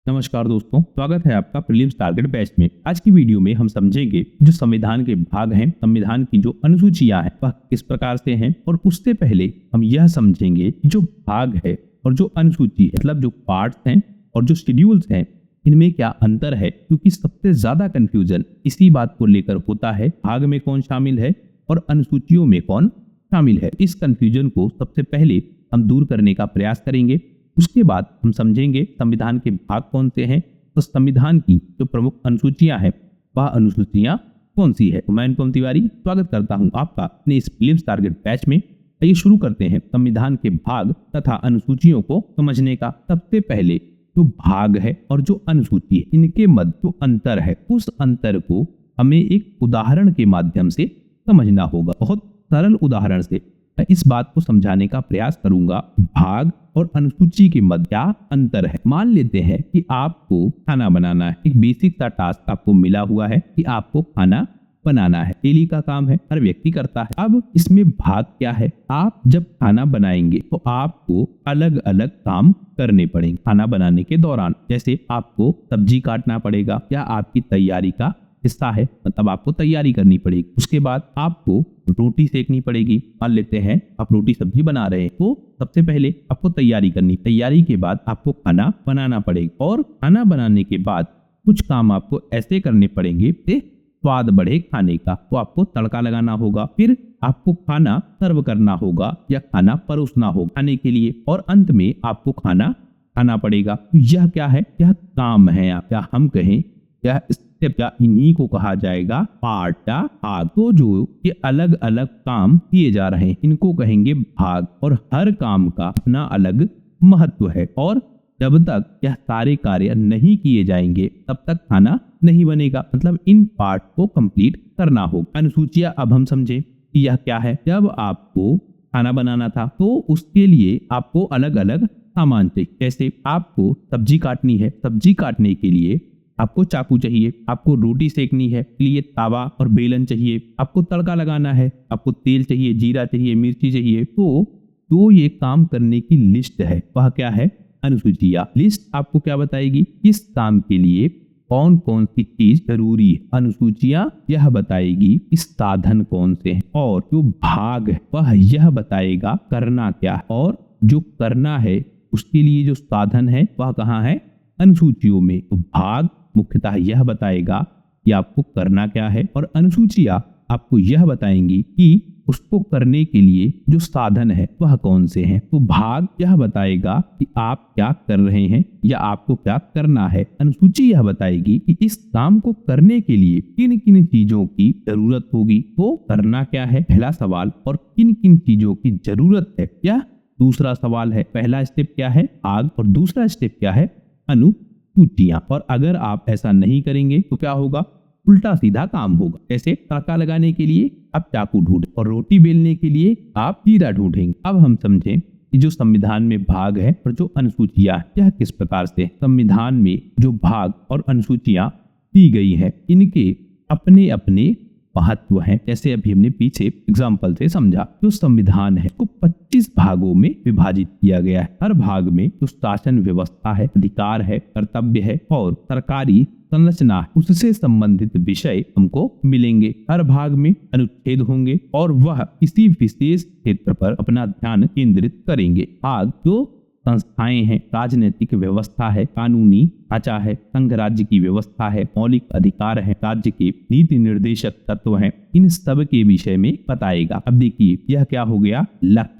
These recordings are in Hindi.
नमस्कार दोस्तों, स्वागत है आपका प्रीलिम्स टारगेट बैच में। आज की वीडियो में हम समझेंगे जो संविधान के भाग हैं, संविधान की जो अनुसूचियां हैं वह किस प्रकार से हैं, और उससे पहले हम यह समझेंगे कि जो भाग है और जो अनुसूची है, मतलब जो पार्ट्स हैं और जो शेड्यूल्स हैं, इनमें क्या अंतर है। क्योंकि सबसे ज्यादा कंफ्यूजन इसी बात को लेकर होता है, भाग में कौन शामिल है और अनुसूचियों में कौन शामिल है। इस कंफ्यूजन को सबसे पहले हम दूर करने का प्रयास करेंगे। उसके बाद हम समझेंगे संविधान के भाग कौन से हैं, तो संविधान की जो प्रमुख अनुसूचियां हैं वह अनुसूचियां कौन सी है। तो मैं अनुपम तिवारी स्वागत करता हूं आपका अपने इस प्रीलिम्स टारगेट बैच में। आइए शुरू करते हैं संविधान के भाग तथा अनुसूचियों को समझने का। सबसे पहले जो भाग है और जो अनुसूची है, इनके मध्य जो अंतर है, उस अंतर को हमें एक उदाहरण के माध्यम से समझना होगा। बहुत सरल उदाहरण से मैं इस बात को समझाने का प्रयास करूंगा। भाग और अनुसूची के मध्य क्या अंतर है। मान लेते हैं कि आपको खाना बनाना है, एक बेसिक सा टास्क आपको मिला हुआ है कि आपको खाना बनाना है। डेली का काम है, हर व्यक्ति करता है। अब इसमें भाग क्या है, आप जब खाना बनाएंगे तो आपको अलग अलग काम करने पड़ेंगे खाना बनाने के दौरान। जैसे आपको सब्जी काटना पड़ेगा, या आपकी तैयारी का हिस्सा है, मतलब आपको तैयारी करनी पड़ेगी। उसके बाद आपको रोटी सेकनी पड़ेगी। मान लेते हैं आप रोटी सब्जी बना रहे हैं, तो सबसे पहले आपको तैयारी करनी, तैयारी के बाद आपको खाना बनाना पड़ेगा, और खाना बनाने के बाद कुछ काम आपको ऐसे करने पड़ेंगे कि स्वाद बढ़े खाने का। तो आपको तड़का लगाना होगा, फिर आपको खाना सर्व करना होगा या खाना परोसना होगा खाने के लिए, और अंत में आपको खाना खाना पड़ेगा। तो यह क्या है, यह काम है, या हम कहें यह स्टेप, या इन्हीं को कहा जाएगा पार्ट या भाग। तो जो ये अलग अलग काम किए जा रहे हैं, इनको कहेंगे भाग, और हर काम का अपना अलग महत्व है। और जब तक यह सारे कार्य नहीं किए जाएंगे तब तक खाना नहीं बनेगा, मतलब इन पार्ट को कंप्लीट करना होगा। अनुसूचियां अब हम समझे कि यह क्या है। जब आपको खाना बनाना था तो उसके लिए आपको अलग अलग सामान चाहिए। जैसे आपको सब्जी काटनी है, सब्जी काटने के लिए आपको चाकू चाहिए, आपको रोटी सेकनी है, लिए तावा और बेलन चाहिए, आपको तड़का लगाना है, आपको तेल चाहिए, जीरा चाहिए, मिर्ची चाहिए। तो ये काम करने की लिस्ट है, वह क्या है, अनुसूचियां। लिस्ट आपको क्या बताएगी, किस काम के लिए कौन कौन सी चीज जरूरी है। अनुसूचियां यह बताएगी इस साधन कौन से हैं, और जो भाग है वह यह बताएगा करना क्या है, और जो करना है उसके लिए जो साधन है वह कहाँ है, अनुसूचियों में। तो भाग मुख्यतः यह बताएगा कि आपको करना क्या है, और अनुसूचियां आपको यह बताएंगी कि उसको करने के लिए जो साधन है वह कौन से हैं। तो भाग यह बताएगा कि आप क्या कर रहे हैं या आपको क्या करना है। अनुसूची यह बताएगी कि इस काम को करने के लिए किन किन चीजों की जरूरत होगी। तो करना क्या है पहला सवाल, और किन किन चीजों की जरूरत है यह दूसरा सवाल है। पहला स्टेप क्या है, भाग, और दूसरा स्टेप क्या है, अनुसूचियां। और अगर आप ऐसा नहीं करेंगे तो क्या होगा, उल्टा सीधा काम होगा। जैसे तड़का लगाने के लिए आप चाकू ढूंढें, और रोटी बेलने के लिए आप जीरा ढूंढेंगे। अब हम समझें कि जो संविधान में भाग है और जो अनुसूचियां यह किस प्रकार से। संविधान में जो भाग और अनुसूचियां दी गई हैं, इनके अपने अपने महत्व है। जैसे अभी हमने पीछे एग्जाम्पल से समझा, जो संविधान है को 25 भागों में विभाजित किया गया है। हर भाग में जो शासन व्यवस्था है, अधिकार है, कर्तव्य है और सरकारी संरचना, उससे संबंधित विषय हमको मिलेंगे। हर भाग में अनुच्छेद होंगे और वह किसी विशेष क्षेत्र पर अपना ध्यान केंद्रित करेंगे। भाग जो संस्थाएं हैं, राजनीतिक व्यवस्था है, कानूनी ढांचा है, संघ राज्य की व्यवस्था है, मौलिक अधिकार है, राज्य के नीति निर्देशक तत्व हैं, इन सब के विषय में बताएगा। अब देखिए यह क्या हो गया,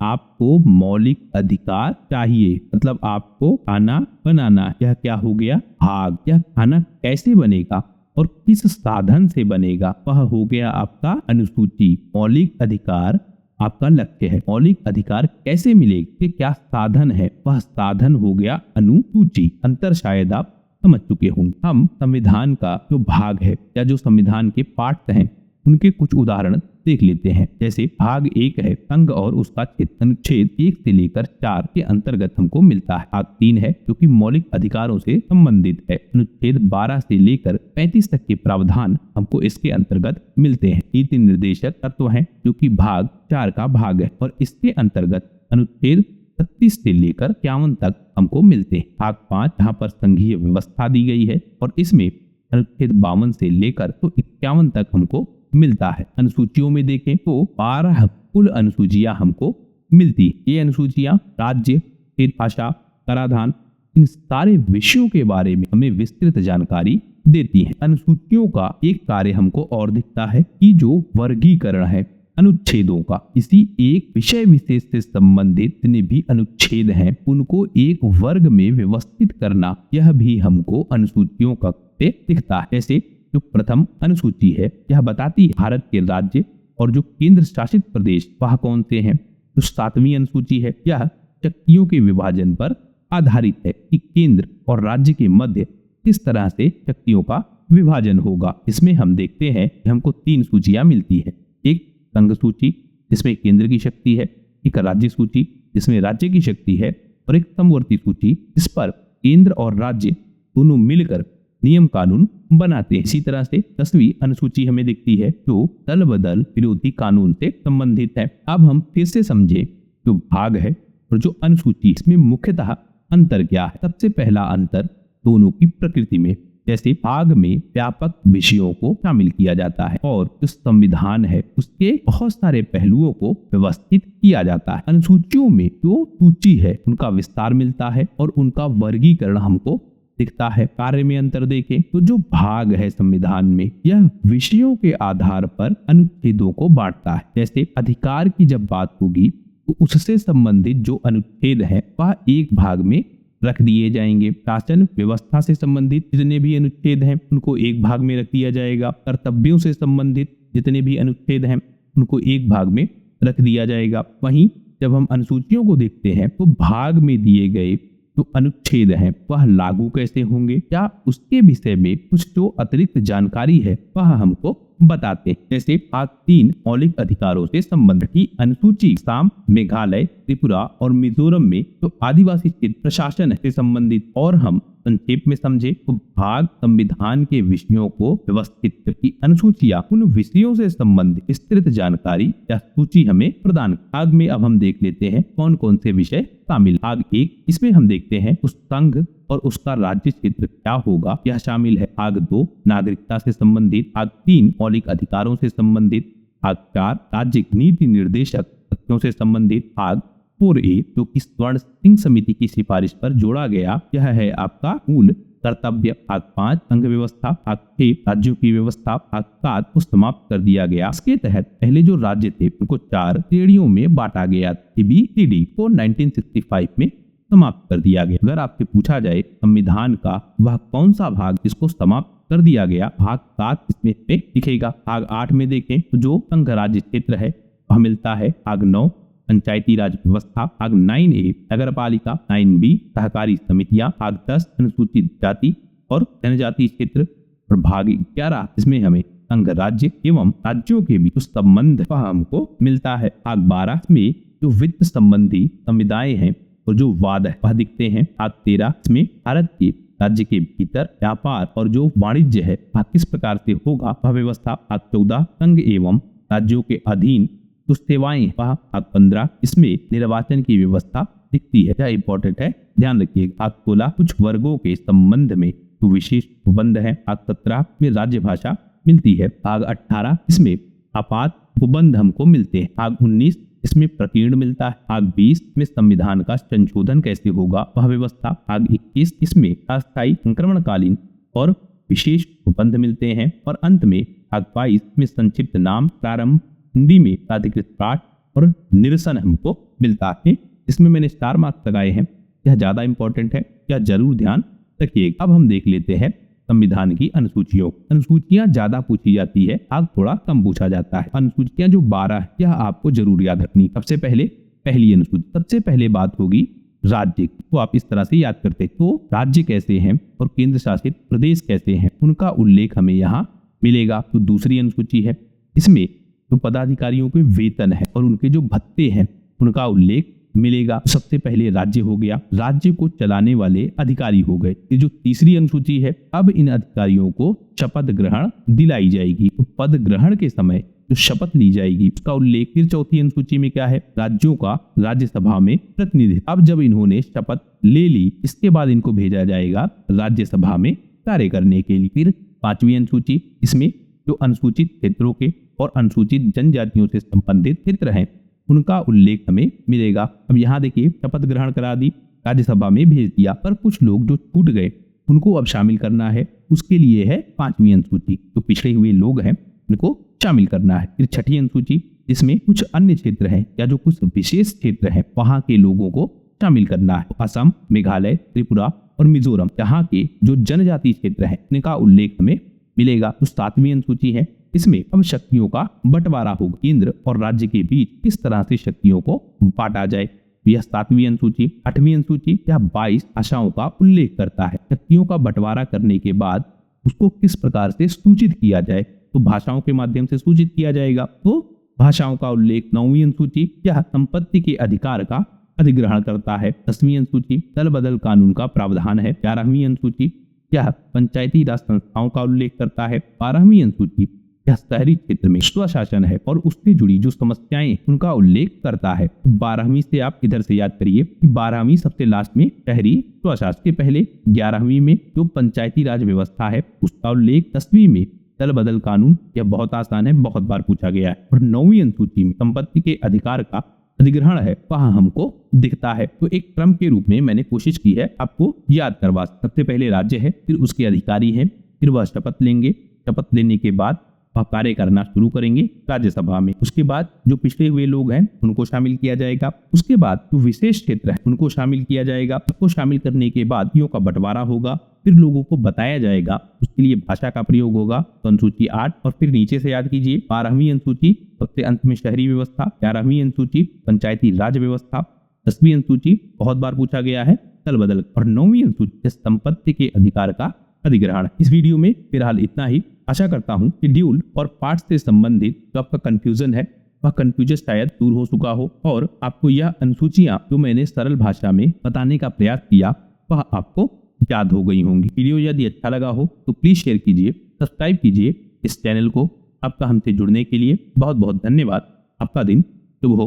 आपको मौलिक अधिकार चाहिए, मतलब आपको खाना बनाना, यह क्या हो गया, भाग। यह खाना कैसे बनेगा और किस साधन से बनेगा, वह हो गया आपका अनुसूची। मौलिक अधिकार आपका लक्ष्य है, मौलिक अधिकार कैसे मिलेगा, क्या साधन है, वह साधन हो गया अनुसूची। अंतर शायद आप समझ चुके होंगे। हम संविधान का जो भाग है या जो संविधान के पार्ट हैं उनके कुछ उदाहरण देख लेते हैं। जैसे भाग 1 है संघ और उसका क्षेत्र, अनुच्छेद 1 से लेकर 4 के अंतर्गत हमको मिलता है। भाग 3 है जो कि मौलिक अधिकारों से संबंधित है, अनुच्छेद 12 से लेकर 35 तक के प्रावधान हमको इसके अंतर्गत मिलते हैं। नीति निर्देशक तत्व हैं जो कि भाग 4 का भाग है, और इसके अंतर्गत अनुच्छेद 36 से लेकर 51 तक हमको मिलते हैं। भाग 5 यहाँ पर संघीय व्यवस्था दी गई है और इसमें अनुच्छेद 52 से लेकर तो 51 तक हमको मिलता है। अनुसूचियों में देखें तो 12 कुल अनुसूचियां हमको मिलती है। ये अनुसूचियां राज्य, क्षेत्र, भाषा, कराधान इन सारे विषयों के बारे में हमें विस्तृत जानकारी देती हैं। अनुसूचियों का एक कार्य हमको और दिखता है कि जो वर्गीकरण है अनुच्छेदों का, इसी एक विषय विशेष से संबंधित जितने भी अनुच्छेद हैं उनको एक वर्ग में व्यवस्थित करना, यह भी हमको अनुसूचियों का दिखता है। जैसे जो प्रथम अनुसूची है यह बताती है भारत के राज्य और जो केंद्र शासित प्रदेश वह कौन से हैं। जो 7वीं अनुसूची है यह शक्तियों के विभाजन पर आधारित है कि केंद्र और राज्य के मध्य किस तरह से शक्तियों का विभाजन होगा। इसमें हम देखते हैं कि हमको 3 सूचियां मिलती हैं। एक संघ सूची जिसमें केंद्र की शक्ति है, एक राज्य सूची जिसमें राज्य की शक्ति है और एक समवर्ती सूची जिस पर केंद्र और राज्य दोनों मिलकर नियम कानून बनाते हैं। इसी तरह से 10वीं अनुसूची हमें दिखती है जो दल बदल विरोधी कानून से संबंधित है। अब हम फिर से समझे जो भाग है और जो अनुसूची, इसमें मुख्यतः अंतर क्या है। सबसे पहला अंतर दोनों की प्रकृति में, जैसे भाग में व्यापक विषयों को शामिल किया जाता है और जो संविधान है उसके बहुत सारे पहलुओं को व्यवस्थित किया जाता है। अनुसूचियों में जो सूची है उनका विस्तार मिलता है और उनका वर्गीकरण हमको दिखता है। कार्य में अंतर देखें तो जो भाग है संविधान में यह विषयों के आधार पर अनुच्छेदों को बांटता है। जैसे अधिकार की जब बात होगी तो उससे संबंधित जो अनुच्छेद है वह एक भाग में रख दिए जाएंगे। शासन व्यवस्था से संबंधित जितने भी अनुच्छेद हैं उनको एक भाग में रख दिया जाएगा। कर्तव्यों से संबंधित जितने भी अनुच्छेद हैं उनको एक भाग में रख दिया जाएगा। वहीं जब हम अनुसूचियों को देखते हैं तो भाग में दिए गए जो अनुच्छेद हैं वह लागू कैसे होंगे, क्या उसके विषय में कुछ जो अतिरिक्त जानकारी है वह हमको बताते हैं। जैसे भाग 3 मौलिक अधिकारों से संबंधित की अनुसूची असम, मेघालय, त्रिपुरा और मिजोरम में जो आदिवासी क्षेत्र प्रशासन से संबंधित, और हम संक्षेप में समझे तो भाग संविधान के विषयों को व्यवस्थित, जबकि अनुसूचियां उन विषयों से संबंधित विस्तृत जानकारी या सूची हमें प्रदान। भाग में अब हम देख लेते हैं कौन कौन से विषय शामिल। भाग 1 इसमें हम देखते हैं उस संघ और उसका राज्य क्षेत्र क्या होगा, यह शामिल है। भाग 2 नागरिकता से संबंधित, भाग 3 मौलिक अधिकारों से संबंधित, भाग 4 राज्य नीति निर्देशक तथ्यों से संबंधित, भाग 4A जो कि स्वर्ण सिंह समिति की सिफारिश पर जोड़ा गया, यह है आपका मूल कर्तव्य। भाग 5 संघ व्यवस्था, भाग 6 राज्यों की व्यवस्था, भाग 7 को समाप्त कर दिया गया। इसके तहत पहले जो राज्य थे उनको 4 श्रेणियों में बांटा गया। ABCD को 1965 में समाप्त कर दिया गया। अगर आपसे पूछा जाए संविधान का वह कौन सा भाग जिसको समाप्त कर दिया गया, भाग 7 इसमें दिखेगा। भाग 8 में देखें तो जो संघ राज्य क्षेत्र है वह मिलता है। भाग 9 पंचायती राज व्यवस्था, भाग 9A नगर पालिका, 9B सहकारी समितियां, भाग 10 अनुसूचित जाति और जनजाति क्षेत्र और भाग 11 इसमें हमें संघ राज्य एवं राज्यों के बीच संबंध वह हमको मिलता है। भाग 12 में जो वित्त संबंधी संविधाएं हैं और जो वाद है वह दिखते हैं। भाग 13 इसमें भारत के राज्य के भीतर व्यापार और जो वाणिज्य है वह किस प्रकार से होगा वह व्यवस्था। भाग 14 संघ एवं राज्यों के अधीन जो सेवाएं, वह भाग 15 इसमें निर्वाचन की व्यवस्था दिखती है, यह इंपॉर्टेंट है, ध्यान रखिए। भाग 16 कुछ वर्गों के संबंध में जो विशेष उपबंध है। भाग 17 में राज्य भाषा मिलती है। भाग 18 इसमें आपात उपबंध हमको मिलते हैं। भाग 19 इसमें प्रकीर्ण मिलता है। भाग 20 में संविधान का संशोधन कैसे होगा वह व्यवस्था। भाग 21 इसमें अस्थायी संक्रमणकालीन और विशेष उपबंध मिलते हैं और अंत में भाग 22 में संक्षिप्त नाम, प्रारंभ, हिंदी में प्राधिकृत पाठ और निरसन हमको मिलता है। इसमें मैंने स्टार मार्क्स लगाए हैं, यह ज्यादा इंपॉर्टेंट है, यह जरूर ध्यान रखिएगा। अब हम देख लेते हैं संविधान की अनुसूचियों। अनुसूचियां ज्यादा पूछी जाती है, भाग थोड़ा कम पूछा जाता है। अनुसूचियां जो 12 है यह आपको जरूर याद रखनी। सबसे पहले पहली अनुसूची, सबसे पहले बात होगी राज्य, तो आप इस तरह से याद करते तो राज्य कैसे हैं और केंद्र शासित प्रदेश कैसे हैं उनका उल्लेख हमें यहाँ मिलेगा। तो दूसरी अनुसूची है, इसमें जो पदाधिकारियों के वेतन है और उनके जो भत्ते हैं उनका उल्लेख मिलेगा। सबसे पहले राज्य हो गया, राज्य को चलाने वाले अधिकारी हो गए। ये जो तीसरी अनुसूची है, अब इन अधिकारियों को शपथ ग्रहण दिलाई जाएगी। तो पद ग्रहण के समय जो शपथ ली जाएगी उसका उल्लेख फिर चौथी अनुसूची में क्या है, राज्यों का राज्यसभा में प्रतिनिधित्व। अब जब इन्होंने शपथ ले ली, इसके बाद इनको भेजा जाएगा राज्यसभा में कार्य करने के लिए। फिर पांचवी अनुसूची, इसमें जो अनुसूचित क्षेत्रों के और अनुसूचित जनजातियों से संबंधित क्षेत्र हैं उनका उल्लेख हमें मिलेगा। अब यहाँ देखिए, शपथ ग्रहण करा दी, राज्यसभा में भेज दिया, पर कुछ लोग जो छूट गए उनको अब शामिल करना है, उसके लिए है पांचवी अनुसूची। जो पिछड़े हुए लोग हैं उनको शामिल करना है। फिर छठी अनुसूची, जिसमें कुछ अन्य क्षेत्र हैं या जो कुछ विशेष क्षेत्र हैं वहां के लोगों को शामिल करना है। असम, मेघालय, त्रिपुरा और मिजोरम यहाँ के जो जनजातीय क्षेत्र हैं इनका उल्लेख हमें मिलेगा। तो सातवीं अनुसूची है, इसमें अब शक्तियों का बंटवारा होगा, केंद्र और राज्य के बीच किस तरह से शक्तियों को बांटा जाए, यह सातवीं अनुसूची। आठवीं अनुसूची यह 22 भाषाओं का उल्लेख करता है। शक्तियों का बंटवारा करने के बाद उसको किस प्रकार से सूचित किया जाए, तो भाषाओं के माध्यम से सूचित किया जाएगा। तो भाषाओं का उल्लेख। नौवीं अनुसूची यह संपत्ति के अधिकार का अधिग्रहण करता है। 10वीं अनुसूची दल बदल कानून का प्रावधान है। 11वीं अनुसूची यह पंचायती राज संस्थाओं का उल्लेख करता है। 12वीं अनुसूची यह शहरी क्षेत्र में स्वशासन है और उससे जुड़ी जो समस्याएं उनका उल्लेख करता है। 12वीं से आप इधर से याद करिए कि 12वीं सबसे लास्ट में शहरी स्वशासन के पहले, 11वीं में जो पंचायती राज व्यवस्था है उसका उल्लेख, 10वीं में दल बदल कानून, यह बहुत आसान है, बहुत बार पूछा गया है। और 9वीं अनुसूची में संपत्ति के अधिकार का अधिग्रहण है, वहां हमको दिखता है। तो एक क्रम के रूप में मैंने कोशिश की है आपको याद करवा। सबसे पहले राज्य है, फिर उसके अधिकारी हैं, फिर वह शपथ लेंगे, शपथ लेने के बाद वह कार्य करना शुरू करेंगे राज्यसभा में। उसके बाद जो पिछड़े हुए लोग हैं उनको शामिल किया जाएगा। उसके बाद जो विशेष क्षेत्र है उनको शामिल किया जाएगा। उसको शामिल करने के बाद यों का बंटवारा होगा, फिर लोगों को बताया जाएगा, उसके लिए भाषा का प्रयोग होगा। तो अनुसूची 8 और फिर नीचे से याद कीजिए 12वीं अनुसूची सबसे अंत में शहरी व्यवस्था, 11वीं अनुसूची पंचायती राज व्यवस्था, 10वीं अनुसूची बहुत बार पूछा गया है दल बदल, और 9वीं अनुसूची संपत्ति के अधिकार का अधिग्रहण। इस वीडियो में फिलहाल इतना ही। आशा करता हूं कि ड्यूल और पार्ट से संबंधित जो आपका कंफ्यूजन है वह कंफ्यूजन शायद दूर हो चुका हो और आपको यह अनुसूचियां जो मैंने सरल भाषा में बताने का प्रयास किया वह आपको याद हो गई होंगी। वीडियो यदि अच्छा लगा हो तो प्लीज शेयर कीजिए, सब्सक्राइब कीजिए इस चैनल को। आपका हमसे जुड़ने के लिए बहुत बहुत धन्यवाद। आपका दिन शुभ हो।